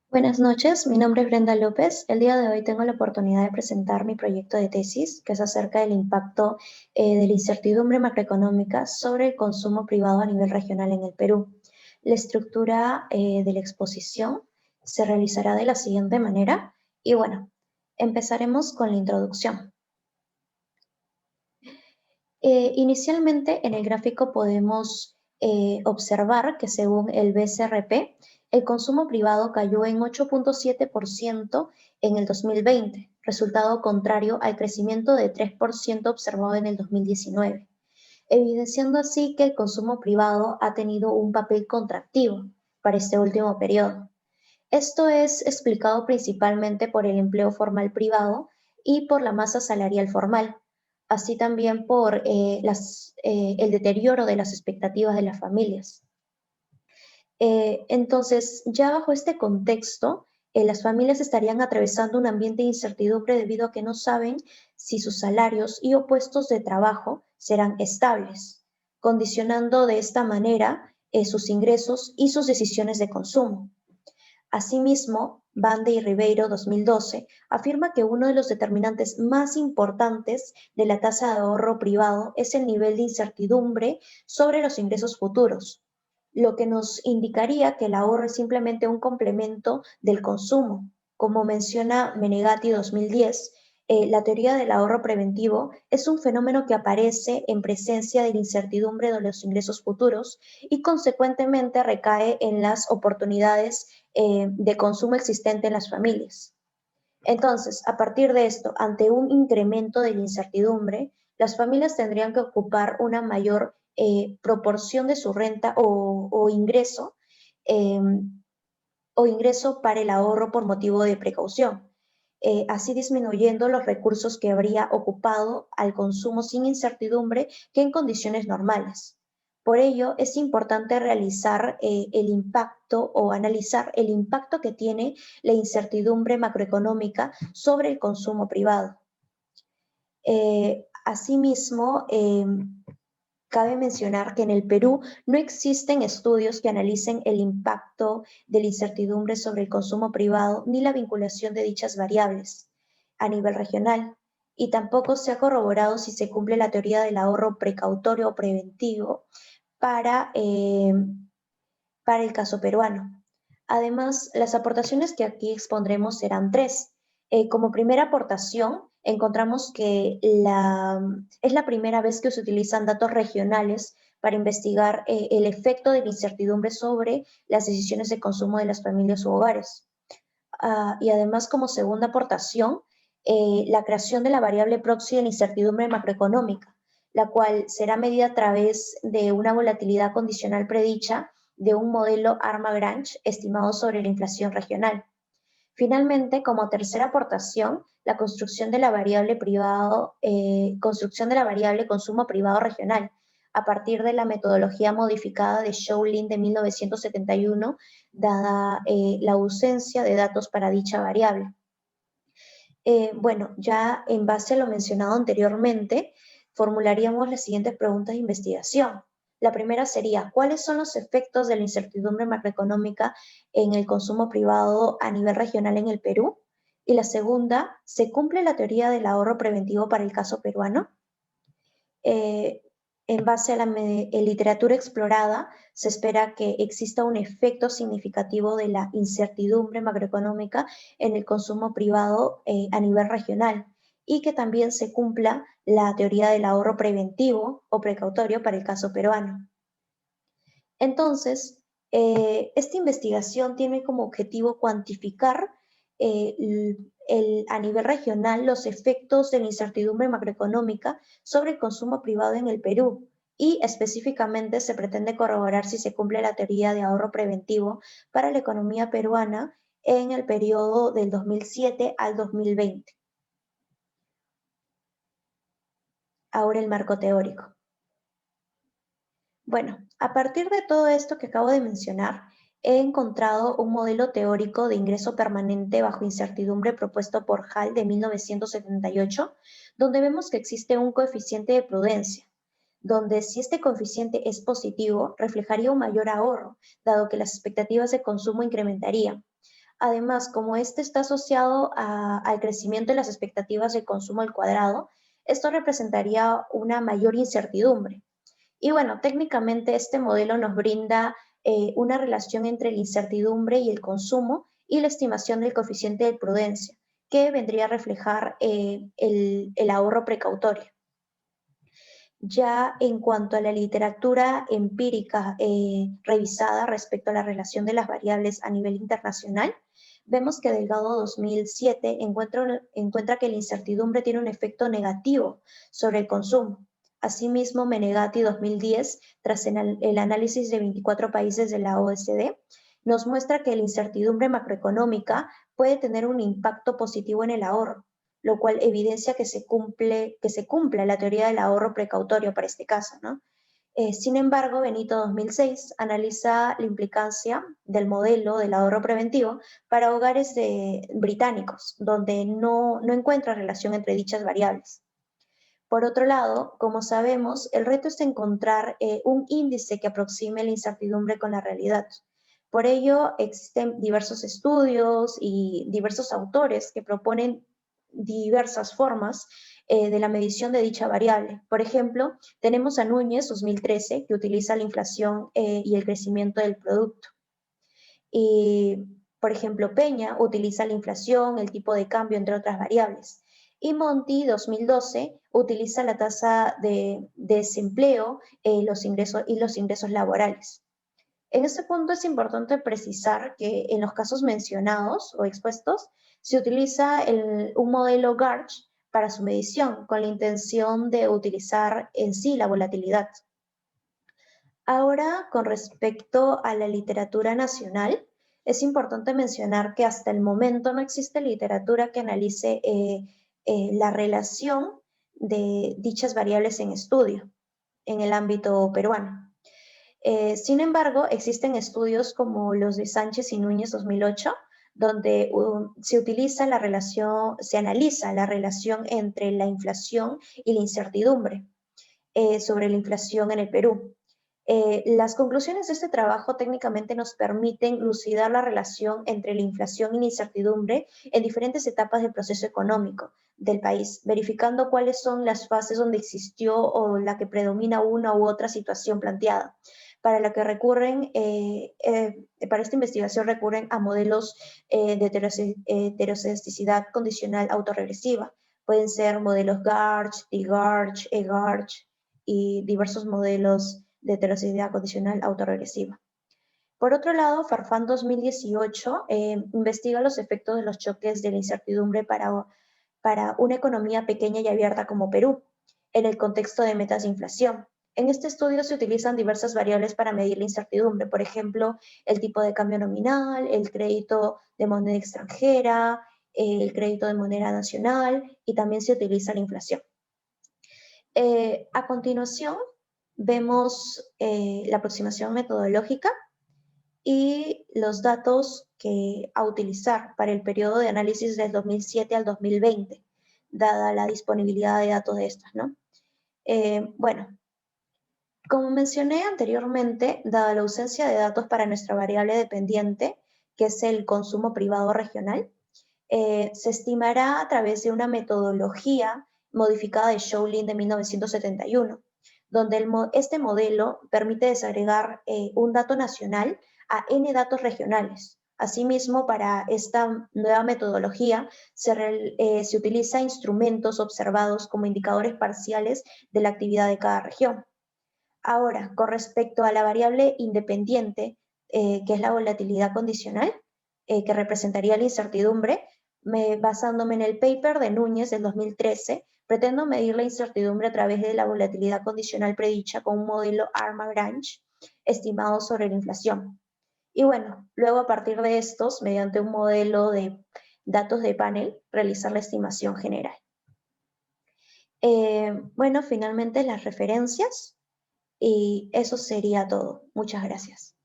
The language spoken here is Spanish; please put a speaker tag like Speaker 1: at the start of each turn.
Speaker 1: Buenas noches, mi nombre es Brenda López. El día de hoy tengo la oportunidad de presentar mi proyecto de tesis, que es acerca del impacto de la incertidumbre macroeconómica sobre el consumo privado a nivel regional en el Perú. La estructura de la exposición se realizará de la siguiente manera y bueno, empezaremos con la introducción. Inicialmente en el gráfico podemos observar que según el BCRP, el consumo privado cayó en 8.7% en el 2020, resultado contrario al crecimiento de 3% observado en el 2019, evidenciando así que el consumo privado ha tenido un papel contractivo para este último periodo. Esto es explicado principalmente por el empleo formal privado y por la masa salarial formal, así también por el deterioro de las expectativas de las familias. Entonces, ya bajo este contexto, las familias estarían atravesando un ambiente de incertidumbre debido a que no saben si sus salarios y o puestos de trabajo serán estables, condicionando de esta manera sus ingresos y sus decisiones de consumo. Asimismo, Bande y Ribeiro 2012 afirma que uno de los determinantes más importantes de la tasa de ahorro privado es el nivel de incertidumbre sobre los ingresos futuros, lo que nos indicaría que el ahorro es simplemente un complemento del consumo. Como menciona Menegatti 2010, la teoría del ahorro preventivo es un fenómeno que aparece en presencia de la incertidumbre de los ingresos futuros y consecuentemente recae en las oportunidades de consumo existente en las familias. Entonces, a partir de esto, ante un incremento de la incertidumbre, las familias tendrían que ocupar una mayor proporción de su renta eh, o ingreso para el ahorro por motivo de precaución, así disminuyendo los recursos que habría ocupado al consumo sin incertidumbre que en condiciones normales. Por ello, es importante realizar el impacto o analizar el impacto que tiene la incertidumbre macroeconómica sobre el consumo privado. Asimismo, cabe mencionar que en el Perú no existen estudios que analicen el impacto de la incertidumbre sobre el consumo privado ni la vinculación de dichas variables a nivel regional, y tampoco se ha corroborado si se cumple la teoría del ahorro precautorio o preventivo para, eh, para el caso peruano. Además, las aportaciones que aquí expondremos serán tres. Como primera aportación, encontramos que es la primera vez que se utilizan datos regionales para investigar el efecto de la incertidumbre sobre las decisiones de consumo de las familias u hogares. Y además, como segunda aportación, la creación de la variable proxy de la incertidumbre macroeconómica, la cual será medida a través de una volatilidad condicional predicha de un modelo Arma-Grange estimado sobre la inflación regional. Finalmente, como tercera aportación, la construcción de la variable consumo privado regional, a partir de la metodología modificada de Shaolin de 1971, dada la ausencia de datos para dicha variable. Bueno, ya en base a lo mencionado anteriormente, formularíamos las siguientes preguntas de investigación. La primera sería, ¿cuáles son los efectos de la incertidumbre macroeconómica en el consumo privado a nivel regional en el Perú? Y la segunda, ¿se cumple la teoría del ahorro preventivo para el caso peruano? Eh, en base a la literatura explorada, se espera que exista un efecto significativo de la incertidumbre macroeconómica en el consumo privado a nivel regional y que también se cumpla la teoría del ahorro preventivo o precautorio para el caso peruano. Entonces, esta investigación tiene como objetivo cuantificar a nivel regional los efectos de la incertidumbre macroeconómica sobre el consumo privado en el Perú y específicamente se pretende corroborar si se cumple la teoría de ahorro preventivo para la economía peruana en el periodo del 2007 al 2020. Ahora el marco teórico. Bueno, a partir de todo esto que acabo de mencionar, he encontrado un modelo teórico de ingreso permanente bajo incertidumbre propuesto por Hall de 1978, donde vemos que existe un coeficiente de prudencia, donde si este coeficiente es positivo, reflejaría un mayor ahorro, dado que las expectativas de consumo incrementarían. Además, como este está asociado al crecimiento de las expectativas de consumo al cuadrado, esto representaría una mayor incertidumbre. Y bueno, técnicamente este modelo nos brinda una relación entre la incertidumbre y el consumo y la estimación del coeficiente de prudencia, que vendría a reflejar el ahorro precautorio. Ya en cuanto a la literatura empírica revisada respecto a la relación de las variables a nivel internacional, vemos que Delgado 2007 encuentra que la incertidumbre tiene un efecto negativo sobre el consumo. Asimismo, Menegatti 2010, tras el análisis de 24 países de la OECD, nos muestra que la incertidumbre macroeconómica puede tener un impacto positivo en el ahorro, lo cual evidencia que se cumpla la teoría del ahorro precautorio para este caso, ¿no? Sin embargo, Benito 2006 analiza la implicancia del modelo del ahorro preventivo para hogares británicos, donde no encuentra relación entre dichas variables. Por otro lado, como sabemos, el reto es encontrar un índice que aproxime la incertidumbre con la realidad. Por ello, existen diversos estudios y diversos autores que proponen diversas formas de la medición de dicha variable. Por ejemplo, tenemos a Núñez 2013, que utiliza la inflación y el crecimiento del producto. Y, por ejemplo, Peña utiliza la inflación, el tipo de cambio, entre otras variables. Y Monti 2012 utiliza la tasa de desempleo los ingresos laborales. En este punto es importante precisar que en los casos mencionados o expuestos se utiliza un modelo GARCH para su medición con la intención de utilizar en sí la volatilidad. Ahora, con respecto a la literatura nacional, es importante mencionar que hasta el momento no existe literatura que analice la relación de dichas variables en estudio en el ámbito peruano. Sin embargo, existen estudios como los de Sánchez y Núñez 2008, donde se utiliza la relación, se analiza la relación entre la inflación y la incertidumbre sobre la inflación en el Perú. Las conclusiones de este trabajo técnicamente nos permiten lucidar la relación entre la inflación y la incertidumbre en diferentes etapas del proceso económico del país, verificando cuáles son las fases donde existió o la que predomina una u otra situación planteada. Para esta investigación recurren a modelos de heterocesticidad condicional autorregresiva. Pueden ser modelos GARCH, T-GARCH, E-GARCH y diversos modelos de heterogeneidad condicional autorregresiva. Por otro lado, Farfán 2018 investiga los efectos de los choques de la incertidumbre para una economía pequeña y abierta como Perú, en el contexto de metas de inflación. En este estudio se utilizan diversas variables para medir la incertidumbre, por ejemplo, el tipo de cambio nominal, el crédito de moneda extranjera, el crédito de moneda nacional y también se utiliza la inflación. A continuación, vemos la aproximación metodológica y los datos a utilizar para el periodo de análisis del 2007 al 2020, dada la disponibilidad de datos de estos, ¿no? Bueno, como mencioné anteriormente, dada la ausencia de datos para nuestra variable dependiente, que es el consumo privado regional, se estimará a través de una metodología modificada de Schoulin de 1971, donde este modelo permite desagregar un dato nacional a n datos regionales. Asimismo, para esta nueva metodología se utiliza instrumentos observados como indicadores parciales de la actividad de cada región. Ahora, con respecto a la variable independiente, que es la volatilidad condicional, que representaría la incertidumbre, basándome en el paper de Núñez del 2013, pretendo medir la incertidumbre a través de la volatilidad condicional predicha con un modelo Armagrange estimado sobre la inflación. Y bueno, luego a partir de estos, mediante un modelo de datos de panel, realizar la estimación general. Bueno, finalmente las referencias y eso sería todo. Muchas gracias.